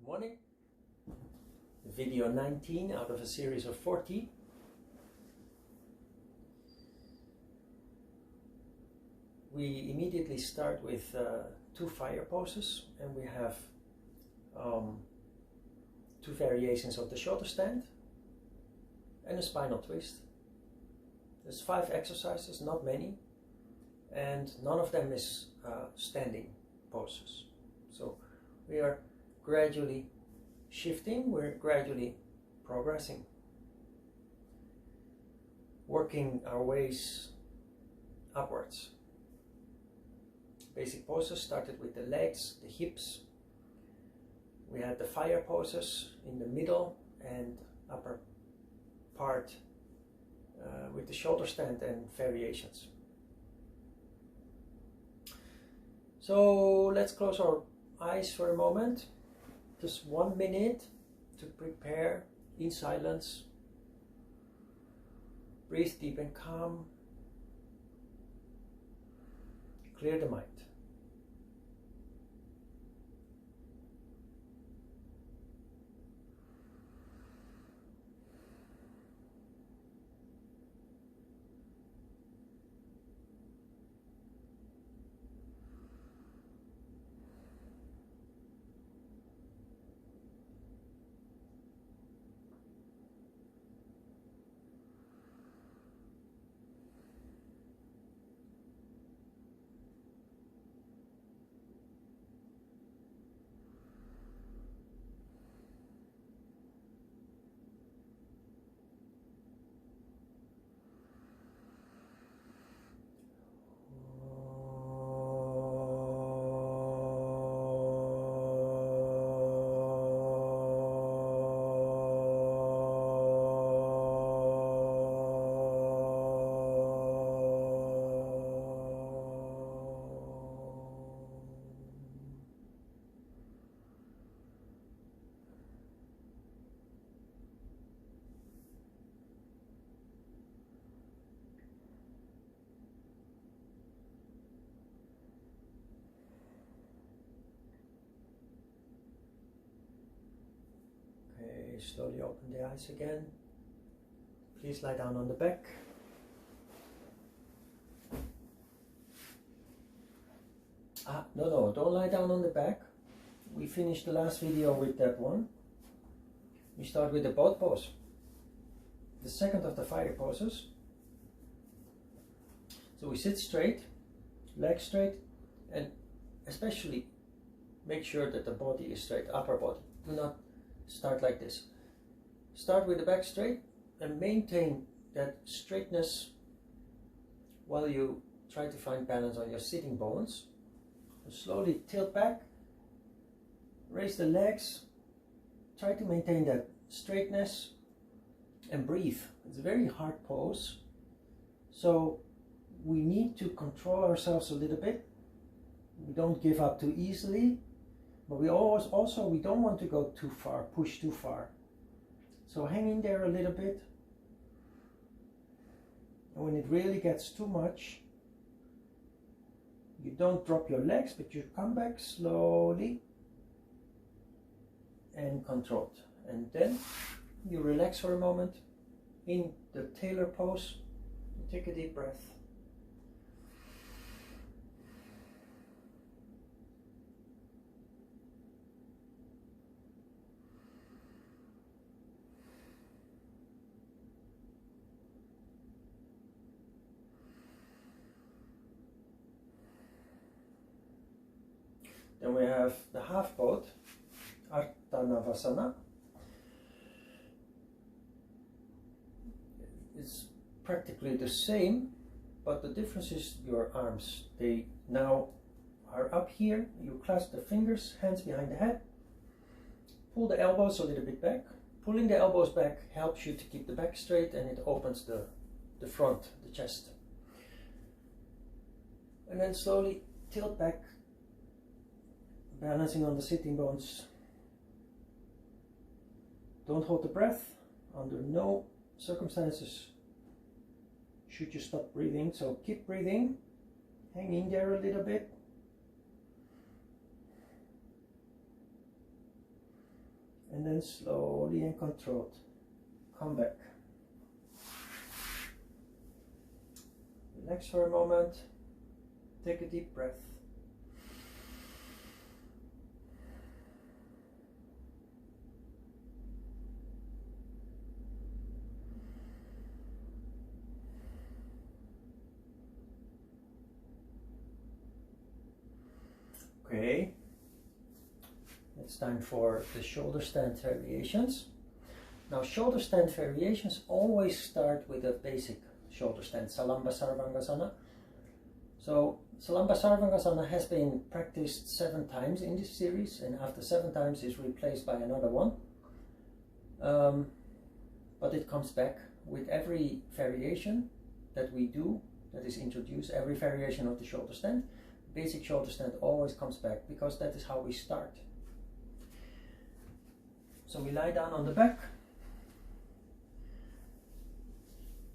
Good morning. Video 19 out of a series of 40. We immediately start with two fire poses, and we have two variations of the shoulder stand and a spinal twist. There's 5 exercises, not many, and none of them is standing poses. So we are gradually shifting, we're gradually progressing, working our ways upwards. Basic poses started with the legs, the hips. We had the fire poses in the middle and upper part with the shoulder stand and variations. So let's close our eyes for a moment. Just 1 minute to prepare in silence. Breathe deep and calm. Clear the mind. Slowly open the eyes again. Please lie down on the back. No, don't lie down on the back. We finished the last video with that one. We start with the boat pose. The second of the fire poses. So we sit straight, legs straight, and especially make sure that the body is straight, upper body. Do not start like this. Start with the back straight and maintain that straightness while you try to find balance on your sitting bones. And slowly tilt back, raise the legs, try to maintain that straightness and breathe. It's a very hard pose, so we need to control ourselves a little bit. We don't give up too easily, but we don't want to go too far, push too far. So hang in there a little bit. And when it really gets too much, you don't drop your legs, but you come back slowly and controlled. And then you relax for a moment in the tailor pose. Take a deep breath. Then we have the half boat, Savasana. It's practically the same, but the difference is your arms. They now are up here. You clasp the fingers, hands behind the head. Pull the elbows a little bit back. Pulling the elbows back helps you to keep the back straight, and it opens the front, the chest. And then slowly tilt back, balancing on the sitting bones. Don't hold the breath. Under no circumstances should you stop breathing. So keep breathing. Hang in there a little bit. And then slowly and controlled, come back. Relax for a moment, take a deep breath. Okay, it's time for the shoulder stand variations. Now, shoulder stand variations always start with a basic shoulder stand, Salamba Sarvangasana. So, Salamba Sarvangasana has been practiced 7 times in this series, and after 7 times is replaced by another one. But it comes back with every variation that we do, that is introduced, every variation of the shoulder stand. Basic shoulder stand always comes back because that is how we start. So we lie down on the back.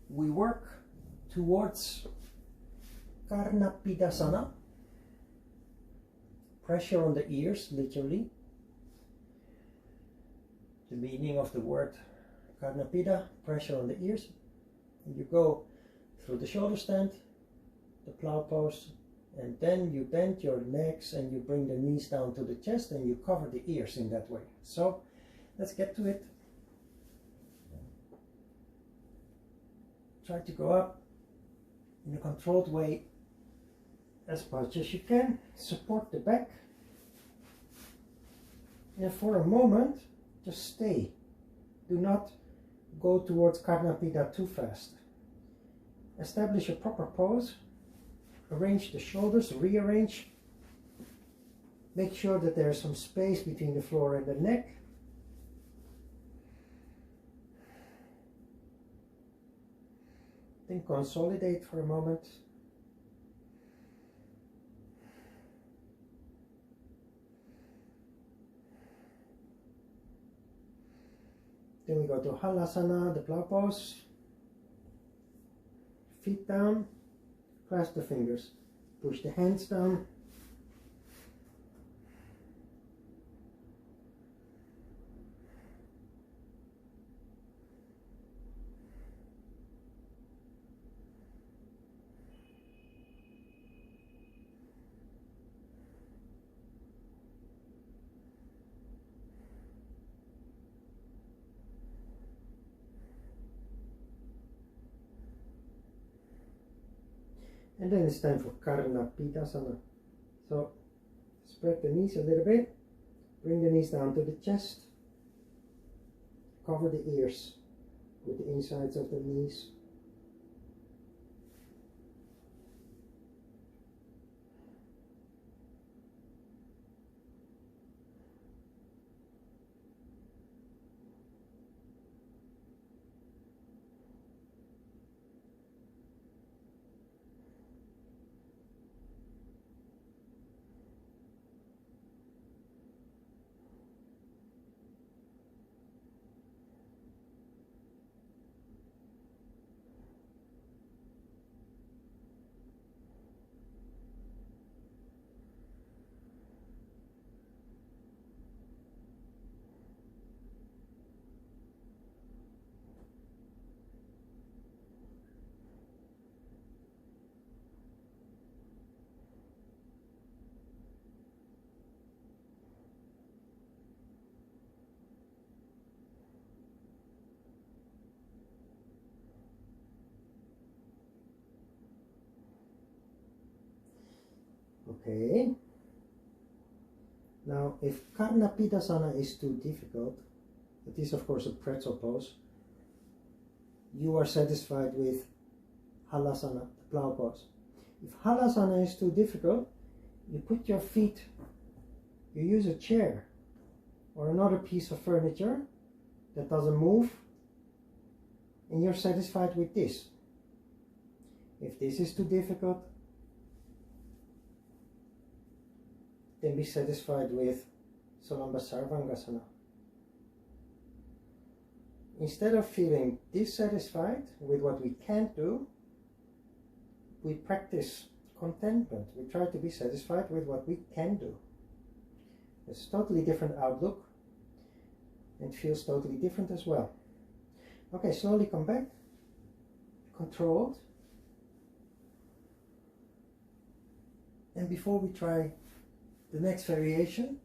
We work towards Karnapidasana. Pressure on the ears, literally. The meaning of the word Karnapida, pressure on the ears. And you go through the shoulder stand, the plow pose, and then you bend your legs and you bring the knees down to the chest and you cover the ears in that way. So let's get to it. Try to go up in a controlled way as much as you can. Support the back. And for a moment, just stay. Do not go towards Karnapida too fast. Establish a proper pose. Arrange the shoulders, rearrange. Make sure that there's some space between the floor and the neck. Then consolidate for a moment. Then we go to Halasana, the plow pose. Feet down. Clasp the fingers, push the hands down. And then it's time for Karnapidasana. So spread the knees a little bit, bring the knees down to the chest, cover the ears with the insides of the knees. Okay. Now, if Karnapidasana is too difficult, it is of course a pretzel pose. You are satisfied with Halasana, the plow pose. If Halasana is too difficult, you put your feet, you use a chair or another piece of furniture that doesn't move, and you're satisfied with this. If this is too difficult, then be satisfied with Salamba Sarvangasana. Instead of feeling dissatisfied with what we can't do, we practice contentment. We try to be satisfied with what we can do. It's a totally different outlook. It feels totally different as well. Okay, slowly come back. Controlled. And before we try the next variation,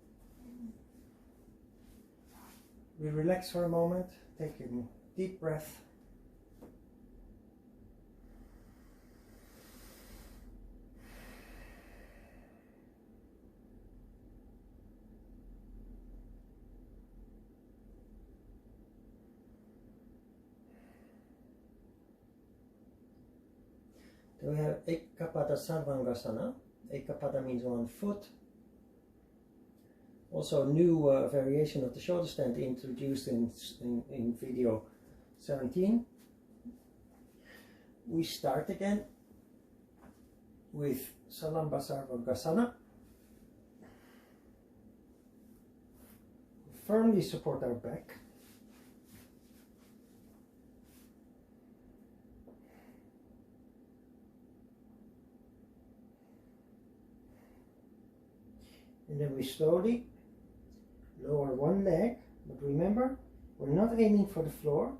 we relax for a moment, take a deep breath. Then we have Ekapada Sarvangasana. Ekapada means 1 foot. Also a new variation of the shoulder stand introduced in video 17. We start again with Salamba Sarvangasana. Firmly support our back. And then we slowly lower one leg, but remember, we're not aiming for the floor,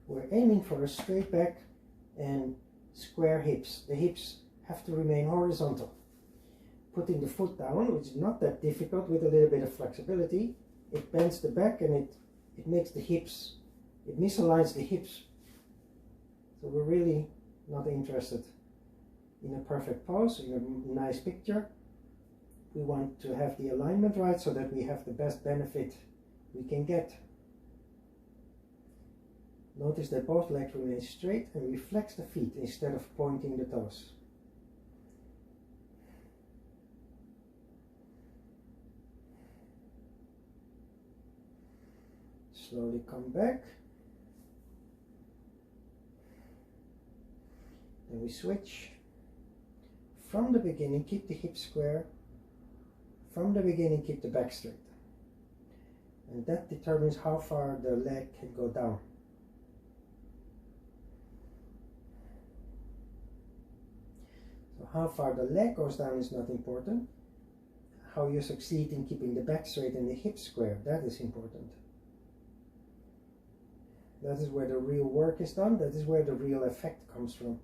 we're aiming for a straight back and square hips. The hips have to remain horizontal. Putting the foot down, which is not that difficult with a little bit of flexibility, it bends the back and it makes the hips, it misaligns the hips. So we're really not interested in a perfect pose, in a nice picture. We want to have the alignment right so that we have the best benefit we can get. Notice that both legs remain straight and we flex the feet instead of pointing the toes. Slowly come back. Then we switch. From the beginning, keep the hips square. From the beginning, keep the back straight. And that determines how far the leg can go down. So how far the leg goes down is not important. How you succeed in keeping the back straight and the hips square, that is important. That is where the real work is done. That is where the real effect comes from.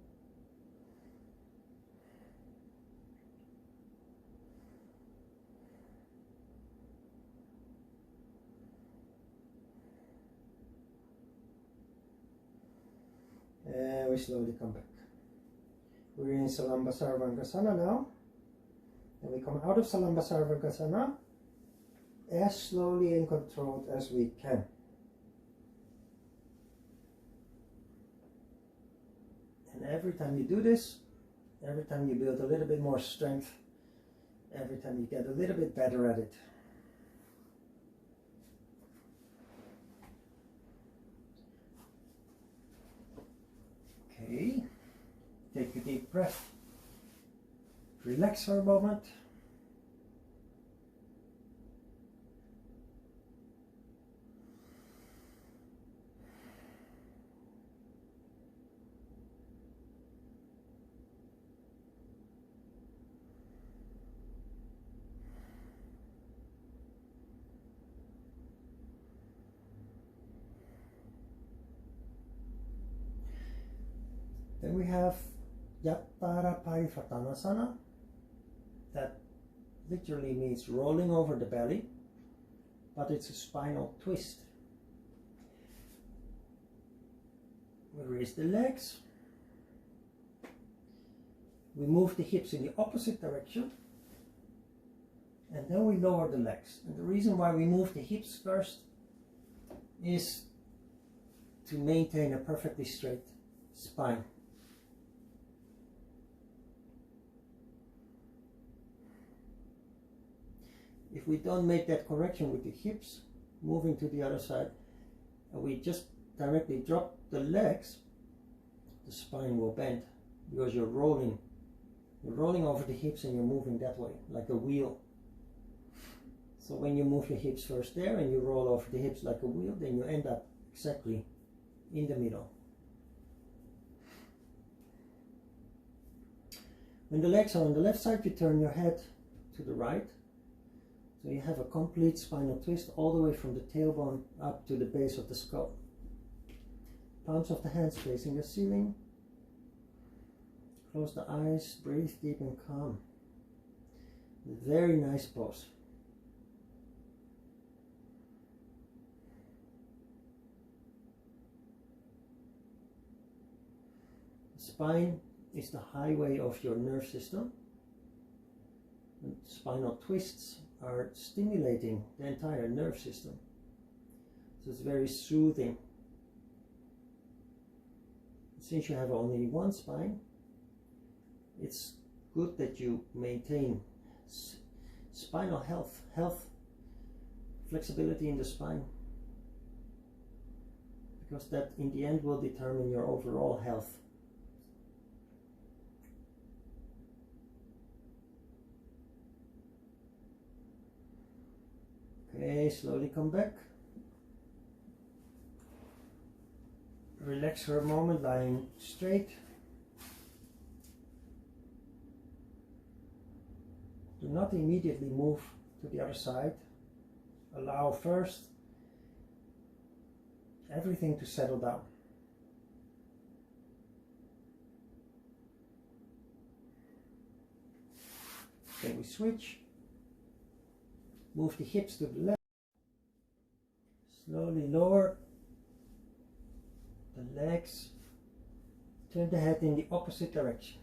And we slowly come back. We're in Salamba Sarvangasana now. And we come out of Salamba Sarvangasana as slowly and controlled as we can. And every time you do this, every time you build a little bit more strength, every time you get a little bit better at it. Okay, take a deep breath, relax for a moment. Then we have Yattara Parivartanasana. That literally means rolling over the belly, but it's a spinal twist. We raise the legs. We move the hips in the opposite direction. And then we lower the legs. And the reason why we move the hips first is to maintain a perfectly straight spine. If we don't make that correction with the hips, moving to the other side, and we just directly drop the legs, the spine will bend because you're rolling over the hips and you're moving that way, like a wheel. So when you move your hips first there and you roll over the hips like a wheel, then you end up exactly in the middle. When the legs are on the left side, you turn your head to the right. So you have a complete spinal twist all the way from the tailbone up to the base of the skull. Palms of the hands facing the ceiling. Close the eyes, breathe deep and calm. Very nice pose. The spine is the highway of your nerve system. And spinal twists are stimulating the entire nerve system. So it's very soothing. Since you have only one spine, it's good that you maintain spinal health, flexibility in the spine, because that in the end will determine your overall health. Okay, slowly come back. Relax for a moment, lying straight. Do not immediately move to the other side. Allow first everything to settle down. Then we switch. Move the hips to the left. Slowly lower the legs. Turn the head in the opposite direction.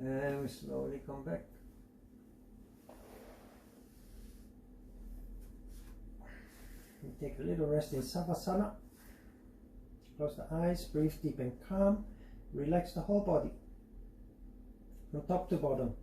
And we slowly come back. We take a little rest in Savasana. Close the eyes, breathe deep and calm. Relax the whole body from top to bottom.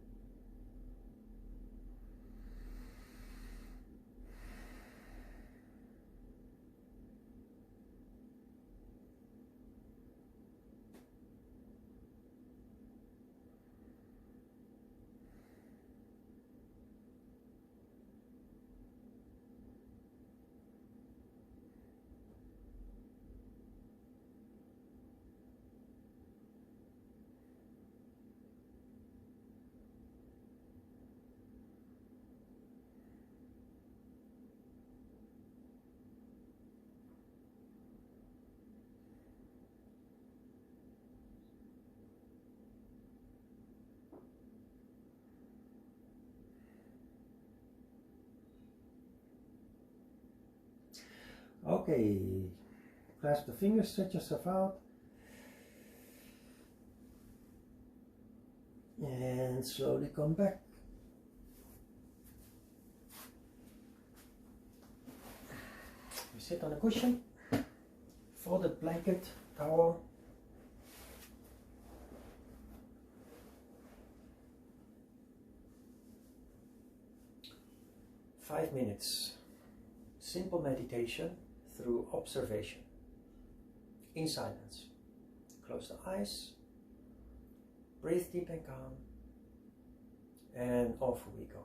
Okay, clasp the fingers, stretch yourself out, and slowly come back. We sit on a cushion, folded blanket, towel. Five minutes, simple meditation through observation, in silence. Close the eyes, breathe deep and calm, and off we go.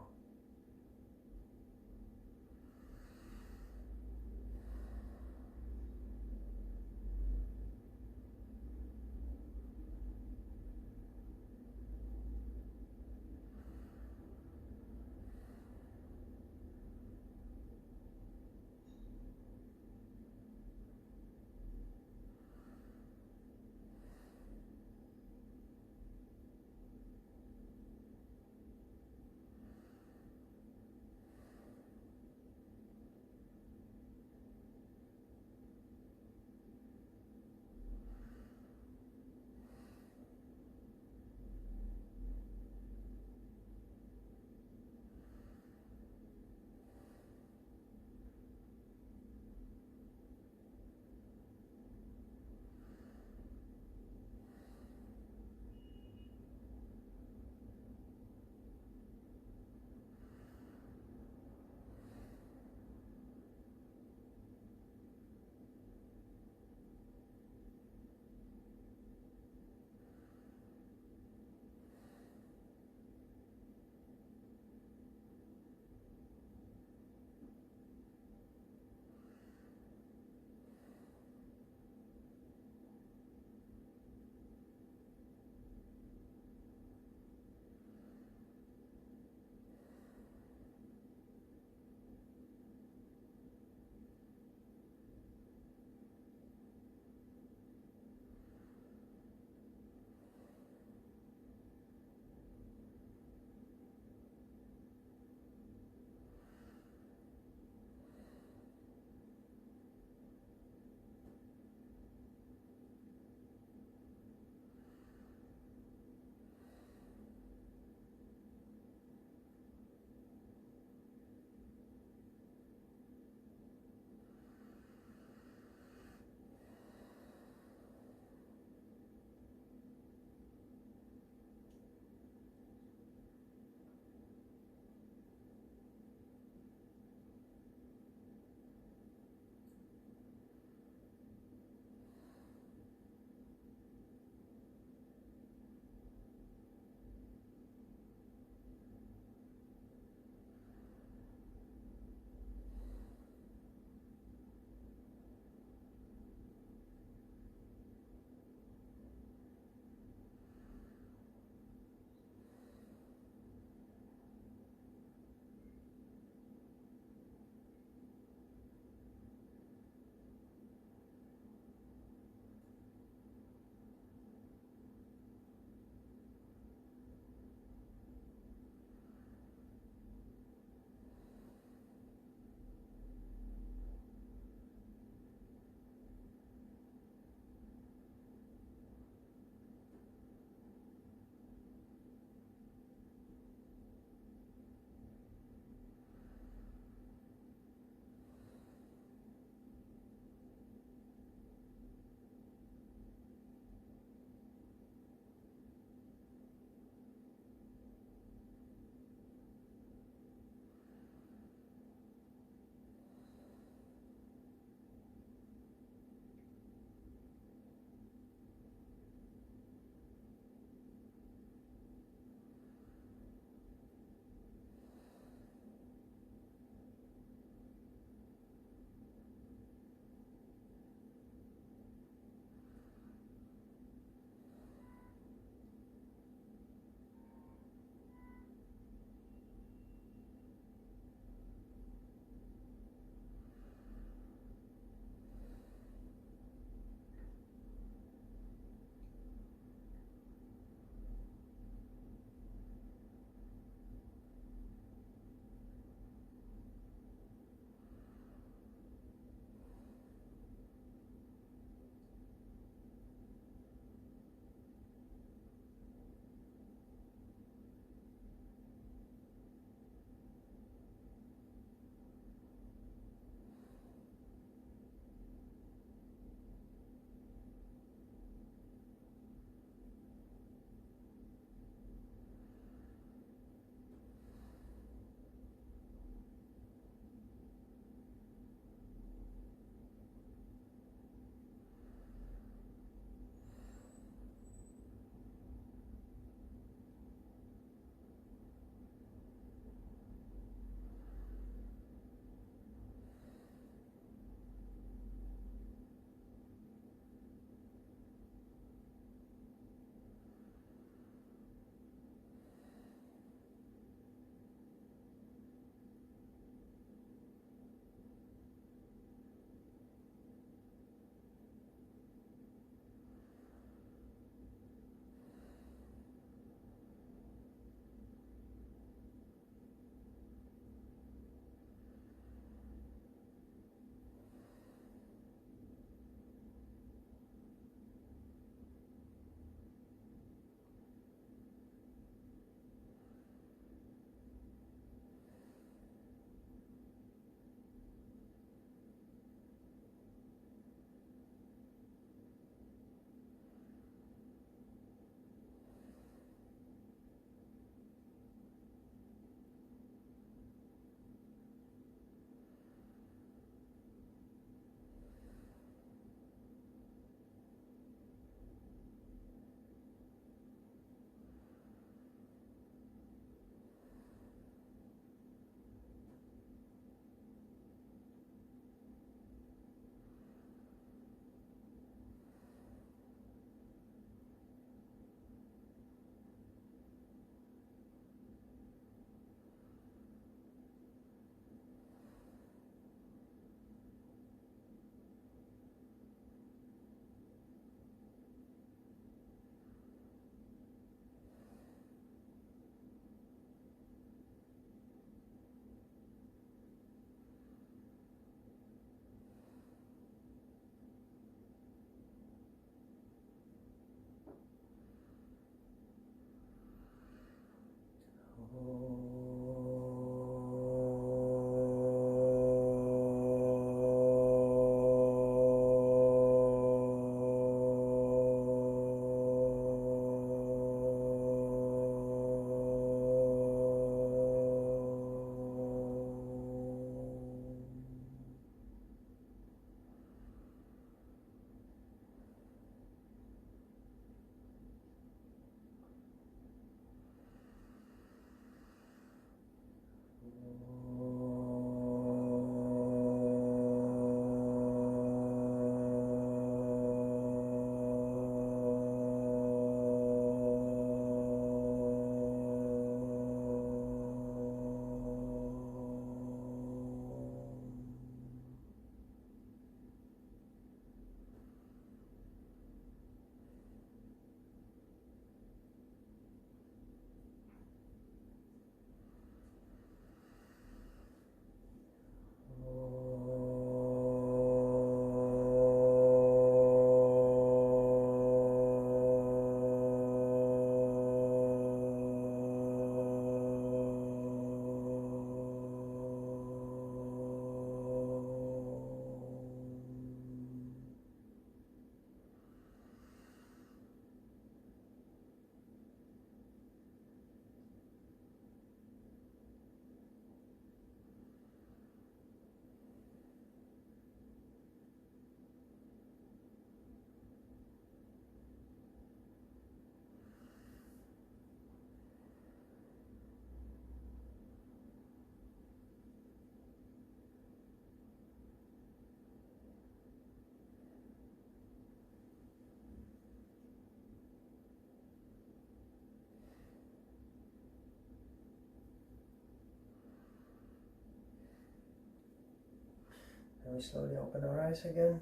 And we slowly open our eyes again.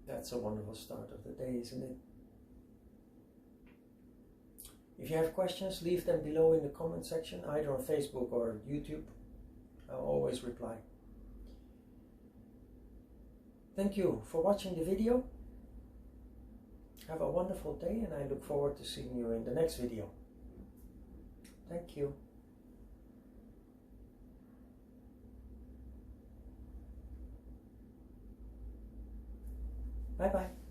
That's a wonderful start of the day, isn't it? If you have questions, leave them below in the comment section, either on Facebook or YouTube. I'll always reply. Thank you for watching the video. Have a wonderful day, and I look forward to seeing you in the next video. Thank you. Bye-bye.